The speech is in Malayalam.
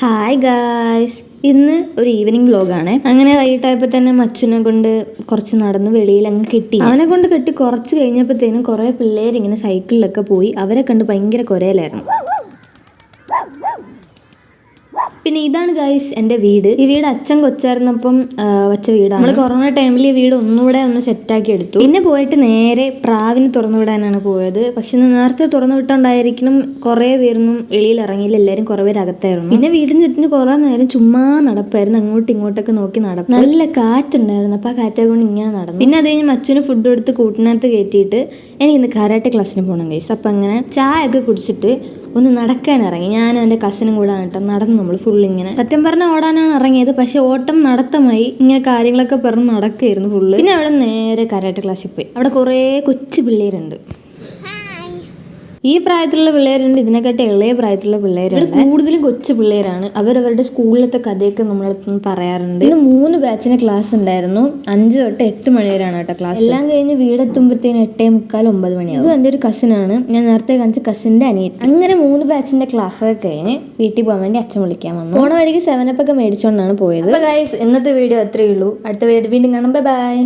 ഹായ് ഗായ്സ്, ഇന്ന് ഒരു ഈവനിങ് വ്ലോഗാണ്. അങ്ങനെ വൈകിട്ടായപ്പോൾ തന്നെ മച്ചുനെ കൊണ്ട് കുറച്ച് നടന്ന് വെളിയിൽ അങ്ങ് കെട്ടി. അവനെ കൊണ്ട് കെട്ടി കുറച്ച് കഴിഞ്ഞപ്പോഴത്തേനും കുറേ പിള്ളേർ ഇങ്ങനെ സൈക്കിളിലൊക്കെ പോയി. അവരെ കണ്ട് ഭയങ്കര കുരയിലായിരുന്നു. പിന്നെ ഇതാണ് ഗൈസ് എൻ്റെ വീട്. ഈ വീട് അച്ഛൻ കൊച്ചായിരുന്നപ്പം വച്ച വീടാണ്. നമ്മൾ കൊറോണ ടൈമിൽ ഈ വീട് ഒന്നുകൂടെ ഒന്ന് സെറ്റാക്കി എടുത്തു. പിന്നെ പോയിട്ട് നേരെ പ്രാവിന് തുറന്നു വിടാനാണ് പോയത്. പക്ഷെ നേരത്തെ തുറന്നു വിട്ടോണ്ടായിരിക്കണം കുറേ പേരൊന്നും വെളിയിൽ ഇറങ്ങിയില്ല. എല്ലാവരും കുറേ പേര് അകത്തായിരുന്നു. പിന്നെ വീടിന് ചുറ്റിന് കുറേ നേരം ചുമ്മാ നടപ്പായിരുന്നു. അങ്ങോട്ടും ഇങ്ങോട്ടൊക്കെ നോക്കി നടക്കും. നല്ല കാറ്റുണ്ടായിരുന്നു. അപ്പോൾ ആ കാറ്റെ കൊണ്ട് ഇങ്ങനെ നടന്നു. പിന്നെ അത് കഴിഞ്ഞ് മച്ചുവിന് ഫുഡ് കൊടുത്ത് കൂട്ടിനകത്ത് കയറ്റിയിട്ട് എനിക്ക് ഇന്ന് കരാട്ടെ ക്ലാസ്സിന് പോകണം ഗൈസ്. അപ്പം അങ്ങനെ ചായ ഒക്കെ കുടിച്ചിട്ട് ഒന്ന് നടക്കാൻ ഇറങ്ങി. ഞാനും എൻ്റെ കസിനും കൂടെ കേട്ടോ നടന്നു. നമ്മൾ ഫുള്ളിങ്ങനെ സത്യം പറഞ്ഞാൽ ഓടാനാണ് ഇറങ്ങിയത്. പക്ഷെ ഓട്ടം നടത്തമായി. ഇങ്ങനെ കാര്യങ്ങളൊക്കെ പറഞ്ഞ് നടക്കുകയായിരുന്നു ഫുള്ള്. പിന്നെ അവിടെ നേരെ കരാട്ടെ ക്ലാസ്സിൽ പോയി. അവിടെ കുറേ കൊച്ചു പിള്ളേരുണ്ട്. ഈ പ്രായത്തിലുള്ള പിള്ളേരുണ്ട്, ഇതിനെക്കാട്ടി ഇളയ പ്രായത്തിലുള്ള പിള്ളേരുണ്ട്. കൂടുതലും കൊച്ചു പിള്ളേരാണ്. അവരവരുടെ സ്കൂളിലത്തെ കഥയൊക്കെ നമ്മളടുത്ത് പറയാറുണ്ട്. ഇന്ന് 3 ബാച്ചിന് ക്ലാസ് ഉണ്ടായിരുന്നു. 5 തൊട്ട് 8 മണി വരെയാണ് കേട്ടോ ക്ലാസ്. എല്ലാം കഴിഞ്ഞ് വീടെത്തുമ്പോഴത്തേന് 8:45 9 മണിയാവും. ഇത് എൻ്റെ ഒരു കസിനാണ്, ഞാൻ നേരത്തെ കാണിച്ച കസിൻ്റെ അനിയത്തി. അങ്ങനെ 3 ബാച്ചിന്റെ ക്ലാസ് ഒക്കെ കഴിഞ്ഞ് വീട്ടിൽ പോകാൻ വേണ്ടി അച്ഛൻ വിളിക്കാൻ വന്നു. പോണ വഴിക്ക് 7up ഒക്കെ മേടിച്ചുകൊണ്ടാണ് പോയത്. അപ്പോൾ ഗൈസ്, ഇന്നത്തെ വീഡിയോ അത്രയേ ഉള്ളൂ. അടുത്ത വീഡിയോ വീണ്ടും കാണാം. Bye bye.